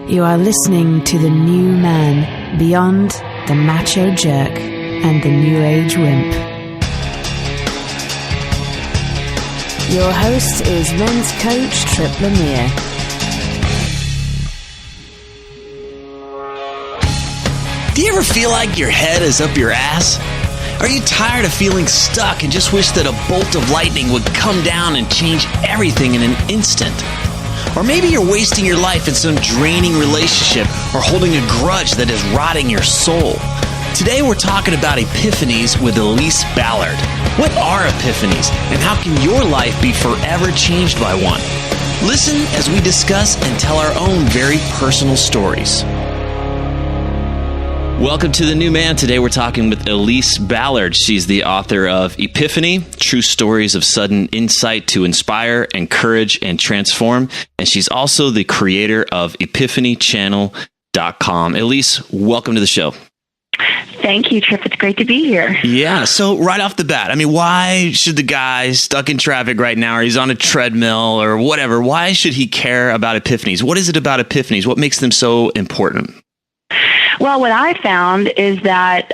You are listening to the new man beyond the macho jerk and the new age wimp. Your host is men's coach Tripp Lanier. Do you ever feel like your head is up your ass? Are you tired of feeling stuck and just wish that a bolt of lightning would come down and change everything in an instant? Or maybe you're wasting your life in some draining relationship or holding a grudge that is rotting your soul. Today we're talking about Epiphanies with Elise Ballard. What are Epiphanies and how can your life be forever changed by one? Listen as we discuss and tell our own very personal stories. Welcome to The New Man. Today we're talking with Elise Ballard. She's the author of Epiphany, True Stories of Sudden Insight to Inspire, Encourage, and Transform. And she's also the creator of epiphanychannel.com. Elise, welcome to the show. Thank you, Tripp. It's great to be here. Yeah. So right off the bat, why should the guy stuck in traffic right now, or he's on a treadmill or whatever, why should he care about Epiphanies? What is it about Epiphanies? What makes them so important? Well, what I found is that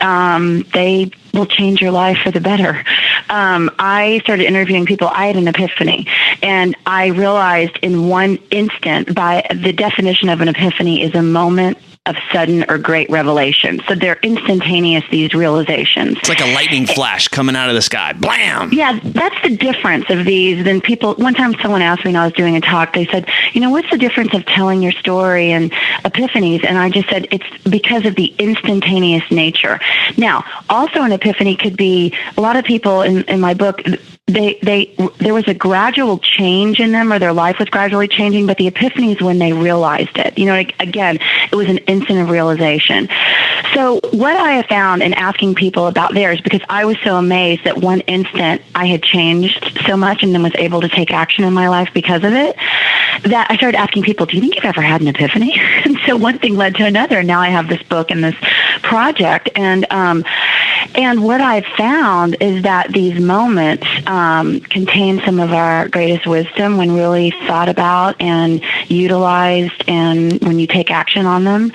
they will change your life for the better. I started interviewing people. I had an epiphany, and I realized in one instant, by the definition of an epiphany is a moment of sudden or great revelation. So they're instantaneous, these realizations. It's like a lightning flash coming out of the sky. Blam! Yeah, that's the difference of these. Then people, one time someone asked me when I was doing a talk, they said, what's the difference of telling your story and epiphanies? And I just said, it's because of the instantaneous nature. Now, also an epiphany could be, a lot of people in my book, there was a gradual change in them, or their life was gradually changing, but the epiphany is when they realized it. Again, it was an instant of realization. So what I have found in asking people about theirs, because I was so amazed that one instant I had changed so much and then was able to take action in my life because of it, that I started asking people, do you think you've ever had an epiphany? And so one thing led to another. Now I have this book and this project. And what I've found is that these moments contain some of our greatest wisdom when really thought about and utilized, and when you take action on them.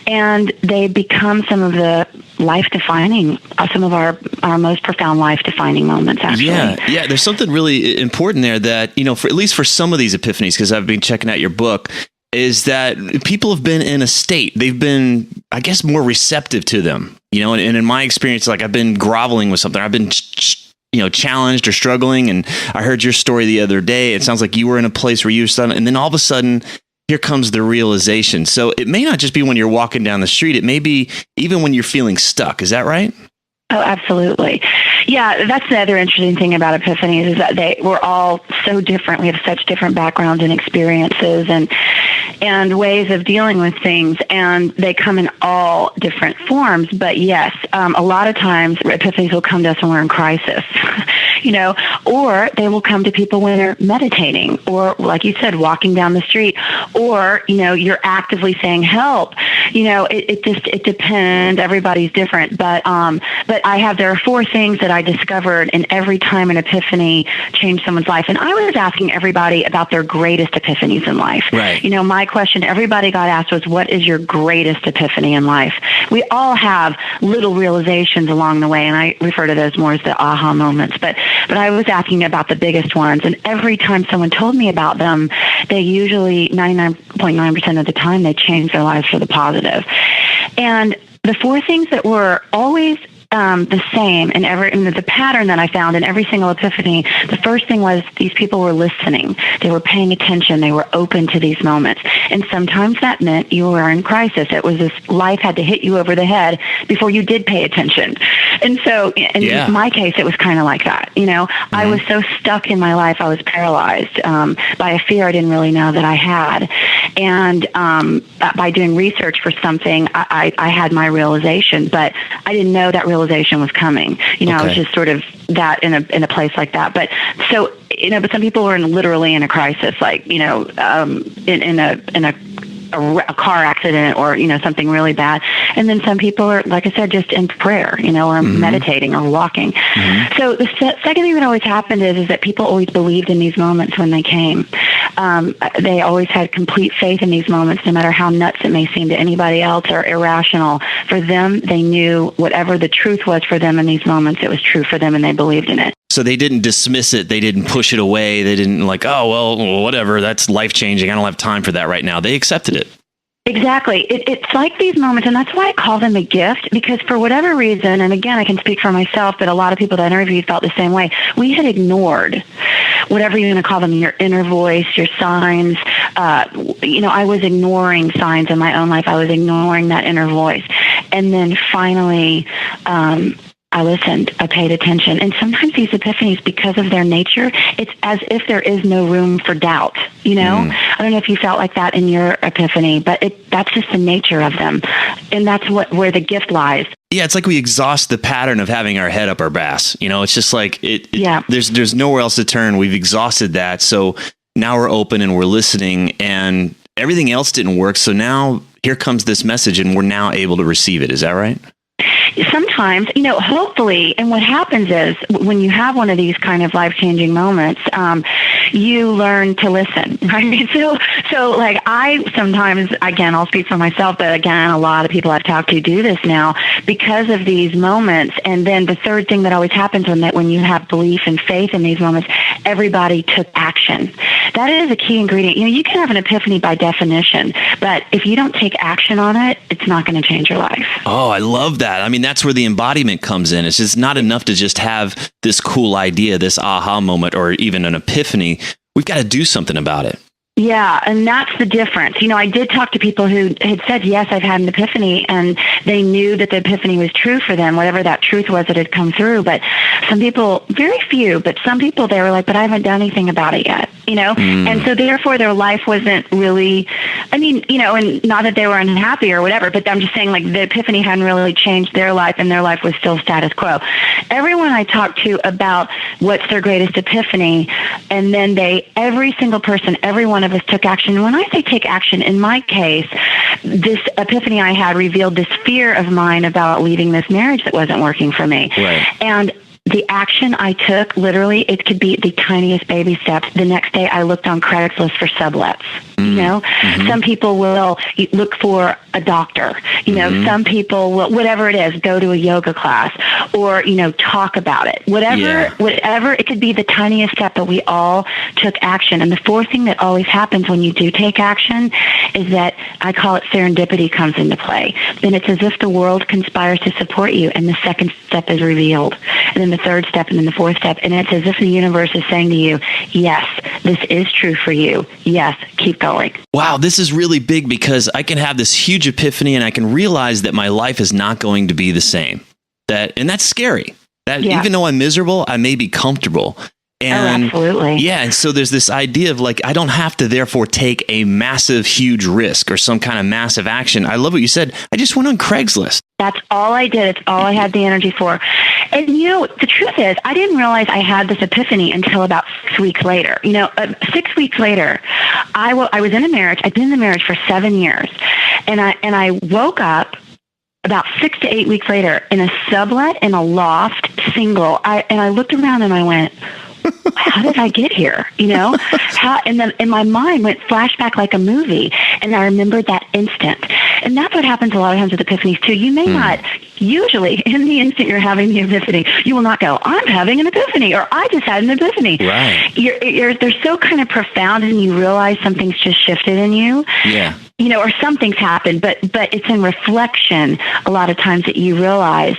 And they become some of the life-defining, some of our most profound life-defining moments, actually. Yeah. There's something really important there that, for at least for some of these epiphanies, because I've been checking out your book, is that people have been in a state. They've been, I guess, more receptive to them. And in my experience, like I've been groveling with something. I've been challenged or struggling. And I heard your story the other day. It sounds like you were in a place where you were stunned, and then all of a sudden, here comes the realization. So it may not just be when you're walking down the street. It may be even when you're feeling stuck. Is that right? Oh, absolutely. Yeah, that's the other interesting thing about epiphanies is that we're all so different. We have such different backgrounds and experiences and ways of dealing with things, and they come in all different forms. But yes, a lot of times epiphanies will come to us when we're in crisis, or they will come to people when they're meditating, or like you said, walking down the street, or, you're actively saying help. It depends. Everybody's different. But there are 4 things that I discovered in every time an epiphany changed someone's life. And I was asking everybody about their greatest epiphanies in life. Right. My question everybody got asked was, what is your greatest epiphany in life? We all have little realizations along the way, and I refer to those more as the aha moments. But I was asking about the biggest ones, and every time someone told me about them, they usually, 99.9% of the time, they changed their lives for the positive. And the 4 things that were always the same in the pattern that I found in every single epiphany, the first thing was these people were listening. They were paying attention. They were open to these moments. And sometimes that meant you were in crisis. It was this life had to hit you over the head before you did pay attention. And so in my case, it was kind of like that. Mm-hmm. I was so stuck in my life. I was paralyzed by a fear I didn't really know that I had. And by doing research for something, I had my realization, but I didn't know that realization was coming. I was just sort of that in a place like that. But so, but some people were literally in a crisis, like, in a a car accident or, something really bad. And then some people are, like I said, just in prayer, or meditating or walking. So the second thing that always happened is that people always believed in these moments when they came. They always had complete faith in these moments, no matter how nuts it may seem to anybody else or irrational. For them, they knew whatever the truth was for them in these moments, it was true for them and they believed in it. So they didn't dismiss it. They didn't push it away. They didn't like, oh, well, whatever. That's life-changing. I don't have time for that right now. They accepted it. Exactly. It's like these moments, and that's why I call them a gift, because for whatever reason, and again, I can speak for myself, but a lot of people that I interviewed felt the same way. We had ignored whatever you're going to call them, your inner voice, your signs. I was ignoring signs in my own life. I was ignoring that inner voice. And then finally, I listened, I paid attention. And sometimes these epiphanies, because of their nature, it's as if there is no room for doubt, I don't know if you felt like that in your epiphany, but that's just the nature of them. And that's where the gift lies. Yeah, it's like we exhaust the pattern of having our head up our ass. It's just like, there's nowhere else to turn. We've exhausted that. So now we're open and we're listening, and everything else didn't work. So now here comes this message, and we're now able to receive it. Is that right? Sometimes, hopefully, and what happens is when you have one of these kind of life-changing moments, you learn to listen, right? So like I sometimes, again, I'll speak for myself, but again, a lot of people I've talked to do this now because of these moments. And then the third thing that always happens when you have belief and faith in these moments, everybody took action. That is a key ingredient. You can have an epiphany by definition, but if you don't take action on it, it's not going to change your life. Oh, I love that. I mean, that's where the embodiment comes in. It's just not enough to just have this cool idea, this aha moment, or even an epiphany. We've got to do something about it. Yeah, and that's the difference. I did talk to people who had said, yes, I've had an epiphany, and they knew that the epiphany was true for them, whatever that truth was that had come through. But some people, very few, but some people, they were like, but I haven't done anything about it yet, And so therefore their life wasn't really, and not that they were unhappy or whatever, but I'm just saying like the epiphany hadn't really changed their life and their life was still status quo. Everyone I talked to about what's their greatest epiphany, and then every single person, every one of us took action. And when I say take action, in my case, this epiphany I had revealed this fear of mine about leaving this marriage that wasn't working for me. Right. And the action I took, literally, it could be the tiniest baby steps. The next day, I looked on Craigslist for sublets. Some people will look for a doctor. Some people will, whatever it is, go to a yoga class or, talk about it. Whatever, it could be the tiniest step, but we all took action. And the fourth thing that always happens when you do take action is that I call it serendipity comes into play. And it's as if the world conspires to support you, and the second step is revealed. And then the third step, and then the fourth step. And it's as if the universe is saying to you, yes, this is true for you. Yes, keep going. Wow, this is really big because I can have this huge epiphany and I can realize that my life is not going to be the same. And that's scary. Even though I'm miserable, I may be comfortable. And absolutely. Yeah, and so there's this idea of like, I don't have to therefore take a massive, huge risk or some kind of massive action. I love what you said. I just went on Craigslist. That's all I did. It's all I had the energy for. And, the truth is, I didn't realize I had this epiphany until about 6 weeks later. 6 weeks later, I was in a marriage. I'd been in the marriage for 7 years. And I woke up about 6 to 8 weeks later in a sublet in a loft, single. I looked around and I went, how did I get here? And then in my mind went flashback like a movie. And I remembered that instant. And that's what happens a lot of times with epiphanies too. You may not, usually in the instant you're having the epiphany, you will not go, I'm having an epiphany, or I just had an epiphany. Right. They're so kind of profound, and you realize something's just shifted in you. Yeah. Or something's happened, but it's in reflection a lot of times that you realize,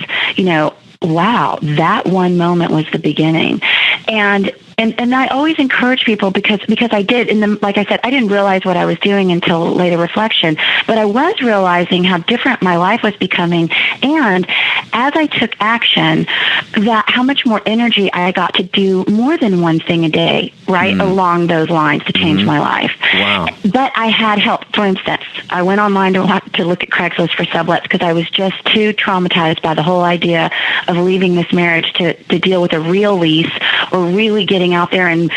wow, that one moment was the beginning. And I always encourage people because I did, like I said, I didn't realize what I was doing until later reflection, but I was realizing how different my life was becoming. And as I took action, that how much more energy I got to do more than one thing a day, right, along those lines to change my life. Wow. But I had help. For instance, I went online to look at Craigslist for sublets because I was just too traumatized by the whole idea of leaving this marriage to deal with a real lease or really getting out there and,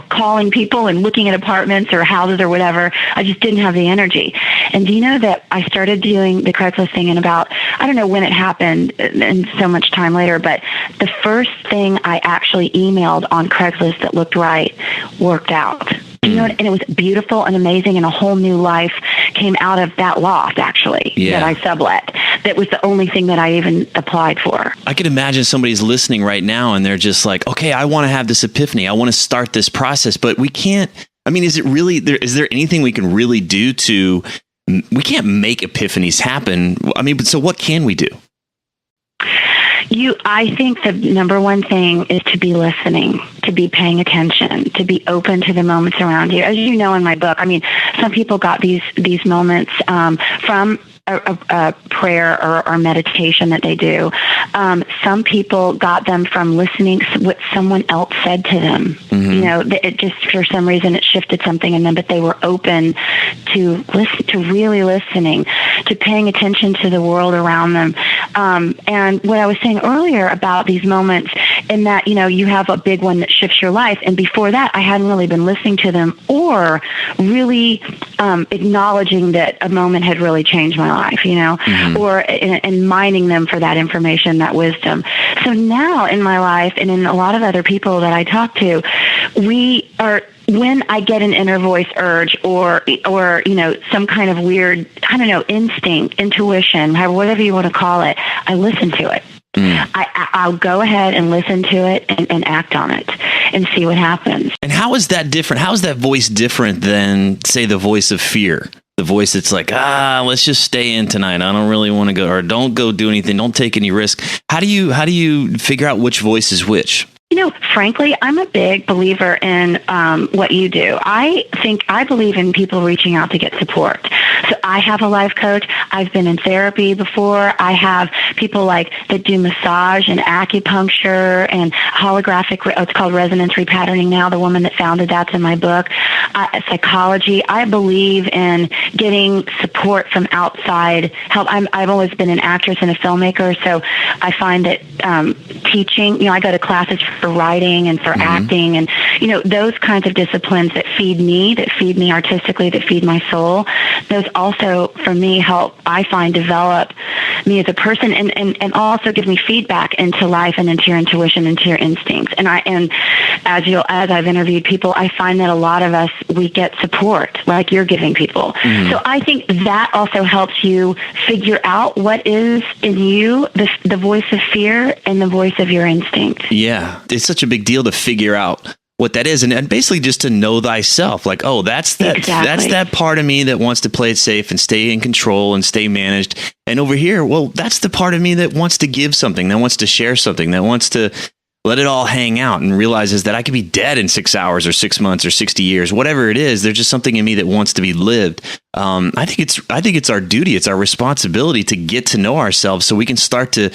calling people and looking at apartments or houses or whatever. I just didn't have the energy. And do you know that I started doing the Craigslist thing in about, I don't know when it happened and so much time later, but the first thing I actually emailed on Craigslist that looked right worked out. And it was beautiful and amazing, and a whole new life came out of that loft, actually, that I sublet. That was the only thing that I even applied for. I could imagine somebody's listening right now, and they're just like, okay, I want to have this epiphany. I want to start this process, but we can't. I mean, is there anything we can really do we can't make epiphanies happen? I mean, but so what can we do? I think the number one thing is to be listening, to be paying attention, to be open to the moments around you. As you know, in my book, I mean, some people got these moments from a prayer or meditation that they do. Some people got them from listening what someone else said to them. It just, for some reason, it shifted something in them, but they were open to really listening, to paying attention to the world around them. And what I was saying earlier about these moments, in that, you have a big one that shifts your life. And before that, I hadn't really been listening to them or really acknowledging that a moment had really changed my life, or and mining them for that information, that wisdom. So now in my life and in a lot of other people that I talk to, when I get an inner voice urge or some kind of weird, instinct, intuition, whatever you want to call it, I listen to it. I'll go ahead and listen to it and act on it and see what happens. And how is that different? How is that voice different than, say, the voice of fear? The voice that's like, let's just stay in tonight. I don't really want to go, or don't go do anything. Don't take any risk. How do you figure out which voice is which? Frankly, I'm a big believer in what you do. I believe in people reaching out to get support. So I have a life coach. I've been in therapy before. I have people that do massage and acupuncture and holographic, it's called resonance repatterning now. The woman that founded that's in my book. Psychology. I believe in getting support from outside help. I've always been an actress and a filmmaker, so I find that teaching, I go to classes for writing and for acting and, those kinds of disciplines that feed me artistically, that feed my soul. Those also, for me, help, I find, develop me as a person and also give me feedback into life and into your intuition, into your instincts. And as I've interviewed people, I find that a lot of us, we get support like you're giving people. So I think that also helps you figure out what is in you, the voice of fear and the voice of your instinct. Yeah, it's such a big deal to figure out what that is, and basically just to know thyself. Like, that's that part of me that wants to play it safe and stay in control and stay managed. And over here, that's the part of me that wants to give something, that wants to share something, that wants to let it all hang out and realizes that I could be dead in 6 hours or 6 months or 60 years, whatever it is. There's just something in me that wants to be lived. I think it's our duty, it's our responsibility to get to know ourselves so we can start to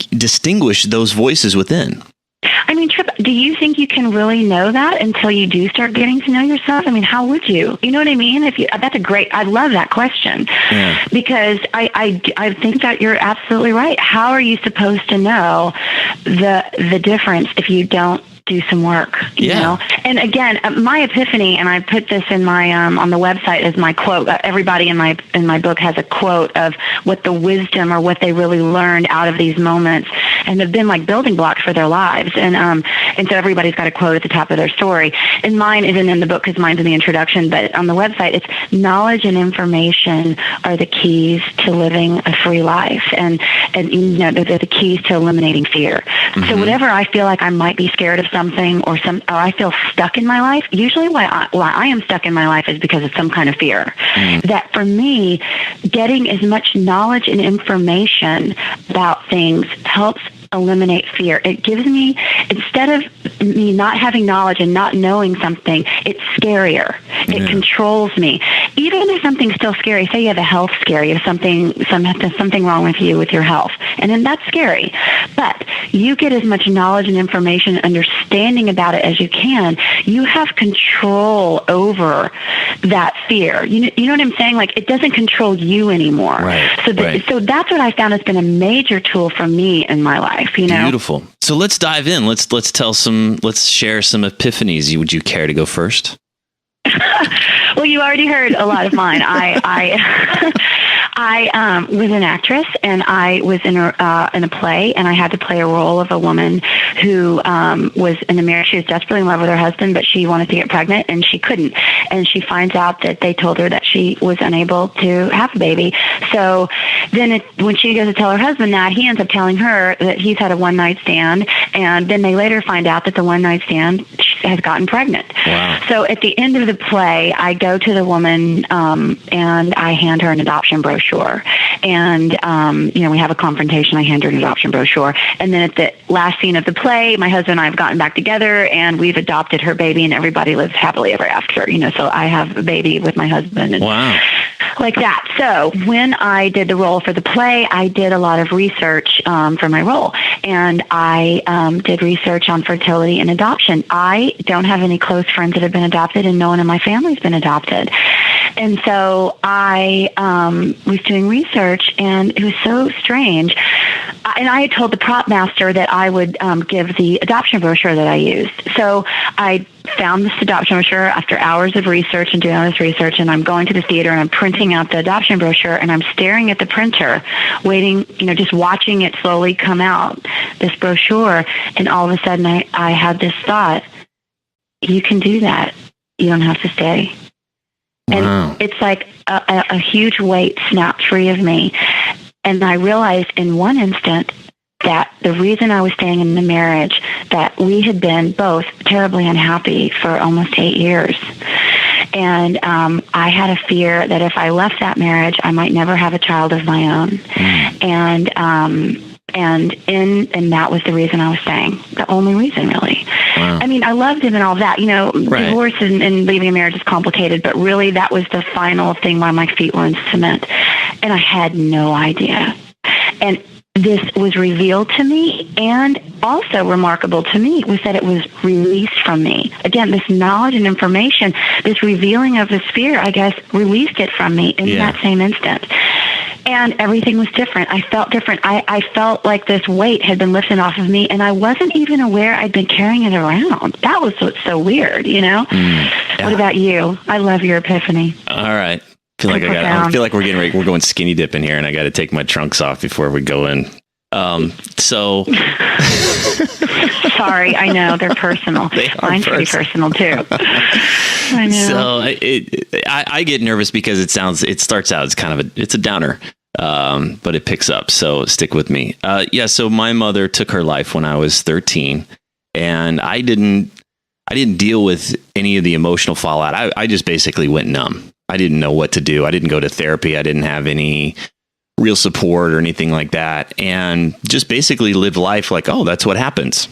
distinguish those voices within. I mean, Tripp, do you think you can really know that until you do start getting to know yourself? I mean, how would you? You know what I mean? I love that question, because I think that you're absolutely right. How are you supposed to know the difference if you don't do some work, you know? And again, my epiphany, and I put this in my on the website as my quote. Everybody in my book has a quote of what the wisdom or what they really learned out of these moments, and have been like building blocks for their lives. And so everybody's got a quote at the top of their story. And mine isn't in the book because mine's in the introduction, but on the website, it's knowledge and information are the keys to living a free life, and they're the keys to eliminating fear. So whatever I feel like I might be scared of something or I feel stuck in my life, usually why I am stuck in my life is because of some kind of fear. That for me, getting as much knowledge and information about things helps eliminate fear. It gives me, instead of me not having knowledge and not knowing something, it's scarier. It controls me. Even if something's still scary, say you have a health scare, you have something wrong with you with your health, and then that's scary. But you get as much knowledge and information, understanding about it as you can. You have control over that fear. You know what I'm saying? Like, it doesn't control you anymore. Right. So that's what I found has been a major tool for me in my life. You know. Beautiful. So let's dive in. Let's share some epiphanies. Would you care to go first? Well, you already heard a lot of mine. I was an actress, and I was in a play, and I had to play a role of a woman who was in a marriage. She was desperately in love with her husband, but she wanted to get pregnant, and she couldn't. And she finds out that they told her that she was unable to have a baby. So then when she goes to tell her husband that, he ends up telling her that he's had a one-night stand, and then they later find out that the one-night stand has gotten pregnant. Wow. So at the end of the play, I go to the woman and I hand her an adoption brochure. And, we have a confrontation. I hand her an adoption brochure. And then at the last scene of the play, my husband and I have gotten back together, and we've adopted her baby, and everybody lives happily ever after. So I have a baby with my husband. And wow. Like that. So when I did the role for the play, I did a lot of research for my role. And I did research on fertility and adoption. I don't have any close friends that have been adopted, and no one in my family's been adopted. And so I was doing research, and it was so strange. And I had told the prop master that I would give the adoption brochure that I used. So I found this adoption brochure after hours of research and doing all this research, and I'm going to the theater, and I'm printing out the adoption brochure, and I'm staring at the printer, waiting, just watching it slowly come out, this brochure. And all of a sudden I had this thought, you can do that. You don't have to stay. Wow. And it's like a huge weight snapped free of me. And I realized in one instant that the reason I was staying in the marriage, that we had been both terribly unhappy for almost 8 years. And I had a fear that if I left that marriage, I might never have a child of my own. And that was the reason I was staying. The only reason, really. Wow. I mean, I loved him and all that. Right. Divorce and leaving a marriage is complicated, but really that was the final thing why my feet were in cement. And I had no idea. And this was revealed to me, and also remarkable to me was that it was released from me. Again, this knowledge and information, this revealing of this fear, I guess, released it from me in that same instant. And everything was different. I felt different. I felt like this weight had been lifted off of me, and I wasn't even aware I'd been carrying it around. That was what's so weird, Yeah. What about you? I love your epiphany. All right. I feel like we're getting ready. We're going skinny dipping here, and I got to take my trunks off before we go in. So sorry, I know they're personal. Mine's pretty personal too. I know. So I get nervous because it starts out it's a downer, but it picks up. So stick with me. So my mother took her life when I was 13, and I didn't deal with any of the emotional fallout. I just basically went numb. I didn't know what to do. I didn't go to therapy. I didn't have any real support or anything like that. And just basically lived life like, oh, that's what happens.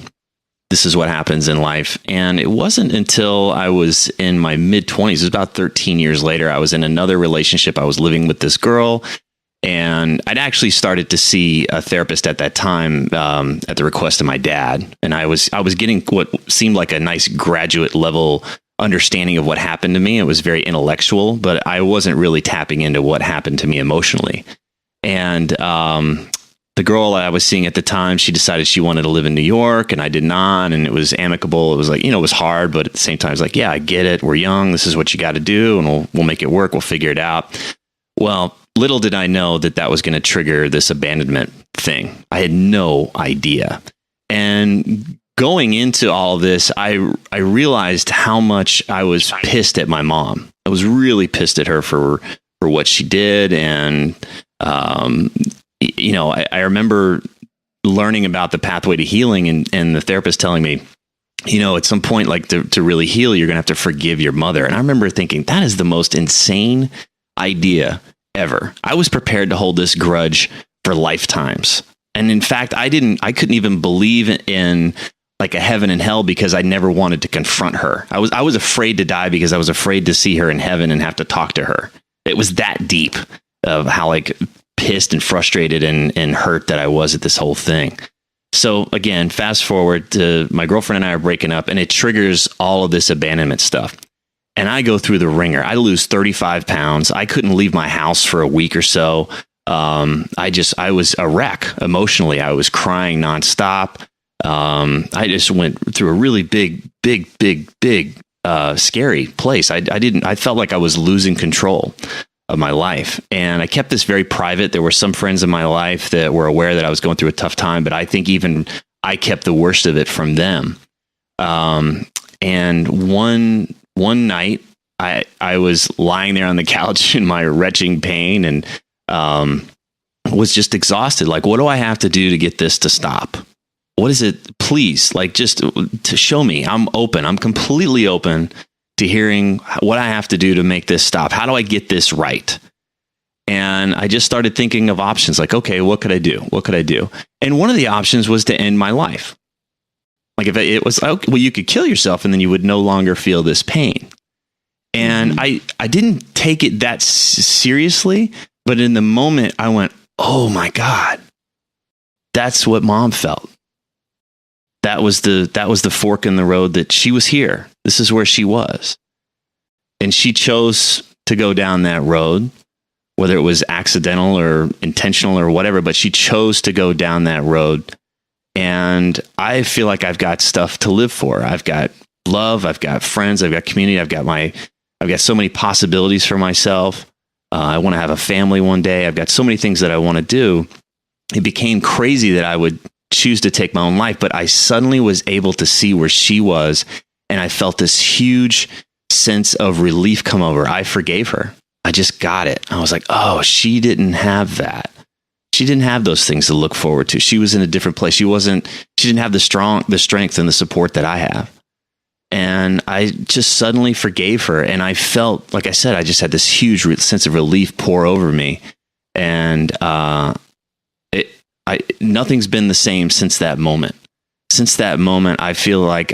This is what happens in life. And it wasn't until I was in my mid-20s, it was about 13 years later, I was in another relationship. I was living with this girl, and I'd actually started to see a therapist at that time at the request of my dad. And I was getting what seemed like a nice graduate level understanding of what happened to me. It was very intellectual, but I wasn't really tapping into what happened to me emotionally. And the girl I was seeing at the time, she decided she wanted to live in New York, and I did not. And it was amicable. It was like, it was hard, but at the same time, it's like, yeah, I get it. We're young. This is what you got to do, and we'll make it work. We'll figure it out. Well, little did I know that was going to trigger this abandonment thing. I had no idea. And going into all of this, I realized how much I was pissed at my mom. I was really pissed at her for what she did. And, I remember learning about the pathway to healing and the therapist telling me, at some point, like to really heal, you're going to have to forgive your mother. And I remember thinking, that is the most insane idea ever. I was prepared to hold this grudge for lifetimes. And in fact, I couldn't even believe in like a heaven and hell because I never wanted to confront her. I was afraid to die because I was afraid to see her in heaven and have to talk to her. It was that deep of how like pissed and frustrated and hurt that I was at this whole thing. So again, fast forward to my girlfriend and I are breaking up, and it triggers all of this abandonment stuff. And I go through the ringer. I lose 35 pounds. I couldn't leave my house for a week or so. I was a wreck emotionally. I was crying nonstop. I just went through a really big, scary place. I felt like I was losing control of my life, and I kept this very private. There were some friends in my life that were aware that I was going through a tough time, but I think even I kept the worst of it from them. And one night I was lying there on the couch in my retching pain and, was just exhausted. Like, what do I have to do to get this to stop? What is it? Please, like, just to show me. I'm open. I'm completely open to hearing what I have to do to make this stop. How do I get this right? And I just started thinking of options like, okay, what could I do? What could I do? And one of the options was to end my life. Like if it was, okay, well, you could kill yourself and then you would no longer feel this pain. And I didn't take it that seriously, but in the moment I went, oh my God, that's what Mom felt. That was the fork in the road, that she was here. This is where she was. And she chose to go down that road, whether it was accidental or intentional or whatever, but she chose to go down that road. And I feel like I've got stuff to live for. I've got love. I've got friends. I've got community. I've got so many possibilities for myself. I want to have a family one day. I've got so many things that I want to do. It became crazy that I would choose to take my own life, but I suddenly was able to see where she was, and I felt this huge sense of relief come over. I forgave her. I just got it. I was like, oh, she didn't have that. She didn't have those things to look forward to. She was in a different place. She didn't have the strength and the support that I have. And I just suddenly forgave her. And I felt, like I said, I just had this huge sense of relief pour over me. And nothing's been the same since that moment. Since that moment, I feel like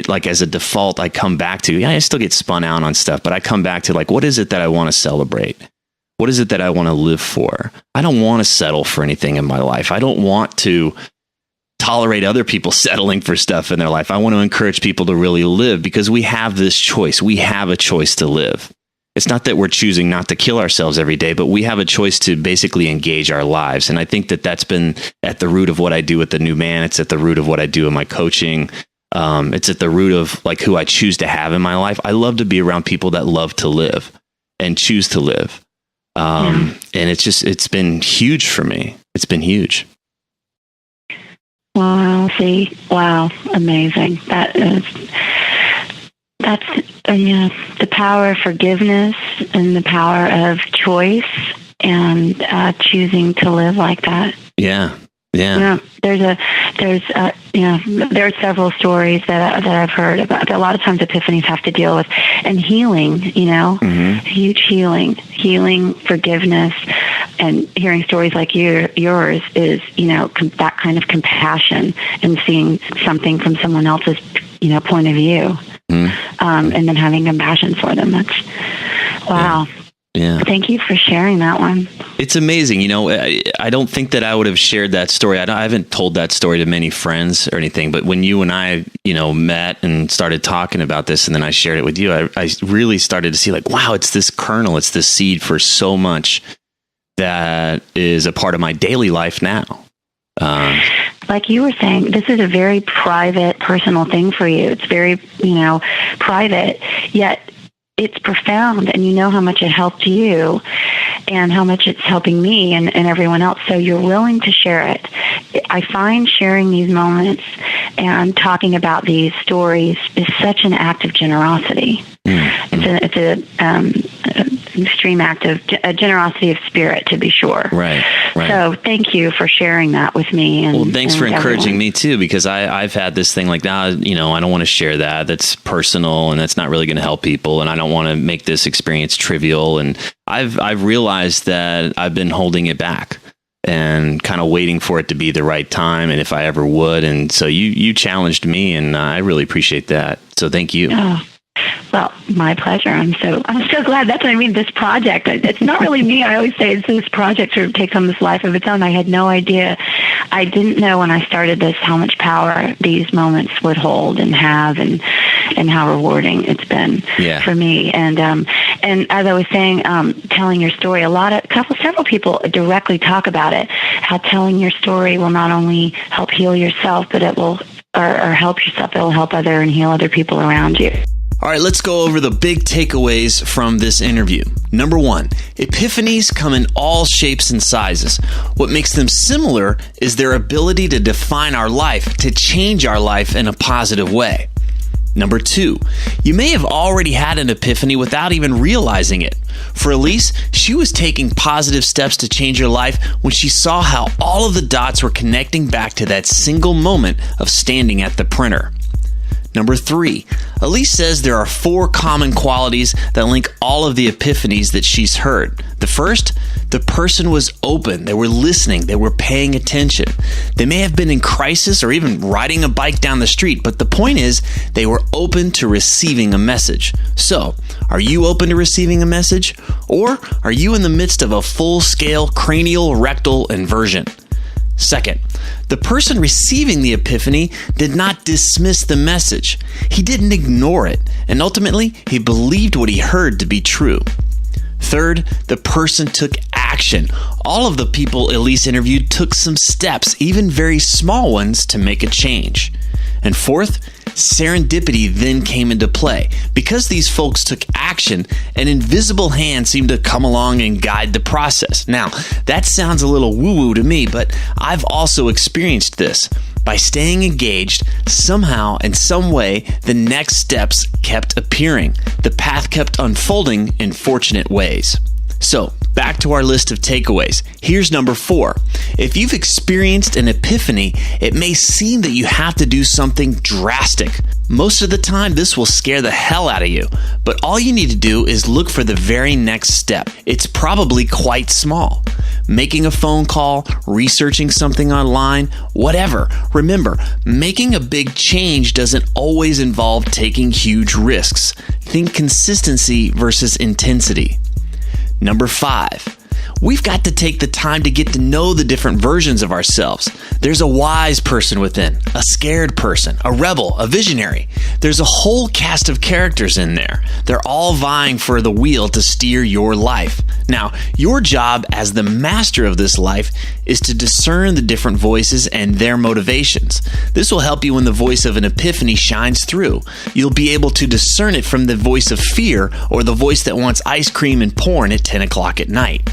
like as a default, I come back to, I still get spun out on stuff, but I come back to like, what is it that I want to celebrate? What is it that I want to live for? I don't want to settle for anything in my life. I don't want to tolerate other people settling for stuff in their life. I want to encourage people to really live, because we have this choice. We have a choice to live. It's not that we're choosing not to kill ourselves every day, but we have a choice to basically engage our lives. And I think that that's been at the root of what I do with the New Man. It's at the root of what I do in my coaching. It's at the root of like who I choose to have in my life. I love to be around people that love to live and choose to live. And it's been huge for me. It's been huge. Wow. Wow. Amazing. That's the power of forgiveness and the power of choice and choosing to live like that. Yeah. There are several stories that I've heard about. A lot of times Epiphanies have to deal with, and healing, huge healing, forgiveness, and hearing stories like yours is, that kind of compassion and seeing something from someone else's, point of view, and then having compassion for them. That's wow. Yeah. Thank you for sharing that one. It's amazing. I don't think that I would have shared that story. I haven't told that story to many friends or anything, but when you and I, met and started talking about this, and then I shared it with you, I really started to see like, wow, it's this kernel, it's this seed for so much that is a part of my daily life now. Like you were saying, this is a very private, personal thing for you. It's very, private, yet it's profound, and you know how much it helped you and how much it's helping me and everyone else. So you're willing to share it. I find sharing these moments and talking about these stories is such an act of generosity. It's an extreme act of generosity of spirit, to be sure. Right. So thank you for sharing that with me. Well, thanks for encouraging me too, because I've had this thing like, I don't want to share that. That's personal, and that's not really going to help people, and I don't want to make this experience trivial. And I've realized that I've been holding it back. and kind of waiting for it to be the right time and if I ever would. And so you challenged me, and I really appreciate that. So thank you. Oh. Well, my pleasure. I'm so glad. That's what I mean. This project, it's not really me. I always say it's this project sort of takes on this life of its own. I had no idea. I didn't know when I started this how much power these moments would hold and have, and how rewarding it's been for me. And as I was saying, telling your story, several people directly talk about it. How telling your story will not only help heal yourself, but it will or help yourself. It will help other and heal other people around you. All right, let's go over the big takeaways from this interview. Number 1, epiphanies come in all shapes and sizes. What makes them similar is their ability to define our life, to change our life in a positive way. Number 2, you may have already had an epiphany without even realizing it. For Elise, she was taking positive steps to change her life when she saw how all of the dots were connecting back to that single moment of standing at the printer. Number 3, Elise says there are 4 common qualities that link all of the epiphanies that she's heard. The first, the person was open. They were listening. They were paying attention. They may have been in crisis or even riding a bike down the street, but the point is they were open to receiving a message. So, are you open to receiving a message? Or are you in the midst of a full-scale cranial rectal inversion? Second, the person receiving the epiphany did not dismiss the message. He didn't ignore it, and ultimately, he believed what he heard to be true. Third, the person took action. All of the people Elise interviewed took some steps, even very small ones, to make a change. And fourth, serendipity then came into play. Because these folks took action, an invisible hand seemed to come along and guide the process. Now, that sounds a little woo-woo to me, but I've also experienced this. By staying engaged, somehow, in some way, the next steps kept appearing. The path kept unfolding in fortunate ways. So, back to our list of takeaways. Here's number 4. If you've experienced an epiphany, it may seem that you have to do something drastic. Most of the time, this will scare the hell out of you, but all you need to do is look for the very next step. It's probably quite small. Making a phone call, researching something online, whatever. Remember, making a big change doesn't always involve taking huge risks. Think consistency versus intensity. Number 5, we've got to take the time to get to know the different versions of ourselves. There's a wise person within, a scared person, a rebel, a visionary. There's a whole cast of characters in there. They're all vying for the wheel to steer your life. Now, your job as the master of this life is to discern the different voices and their motivations. This will help you when the voice of an epiphany shines through. You'll be able to discern it from the voice of fear or the voice that wants ice cream and porn at 10 o'clock at night.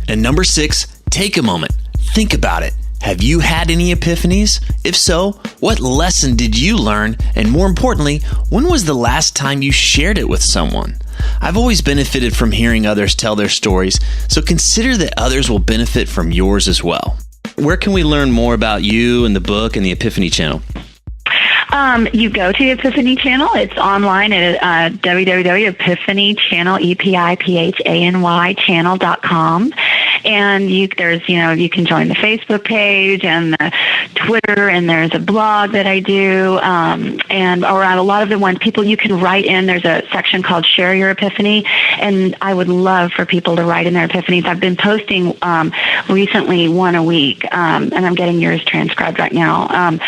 And number 6, take a moment. Think about it. Have you had any epiphanies? If so, what lesson did you learn? And more importantly, when was the last time you shared it with someone? I've always benefited from hearing others tell their stories, so consider that others will benefit from yours as well. Where can we learn more about you and the book and the Epiphany channel? You go to the Epiphany channel. It's online at www.epiphanychannel, EPIPHANY channel.com. And you can join the Facebook page and the Twitter, and there's a blog that I do. And around a lot of the ones, you can write in. There's a section called Share Your Epiphany, and I would love for people to write in their epiphanies. I've been posting recently one a week, and I'm getting yours transcribed right now.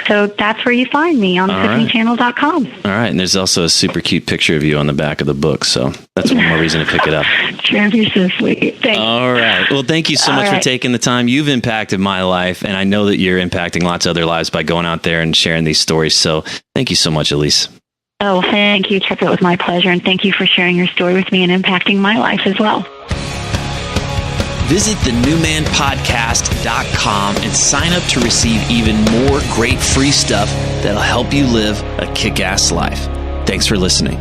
So that's where you find me, on epiphanychannel.com. All right, and there's also a super cute picture of you on the back of the book, so that's one more reason to pick it up. Tripp, you're so sweet. Thanks. All right. Well, thank you so much for taking the time. You've impacted my life, and I know that you're impacting lots of other lives by going out there and sharing these stories. So thank you so much, Elise. Oh, thank you, Tripp. It was my pleasure, and thank you for sharing your story with me and impacting my life as well. Visit thenewmanpodcast.com and sign up to receive even more great free stuff that'll help you live a kick-ass life. Thanks for listening.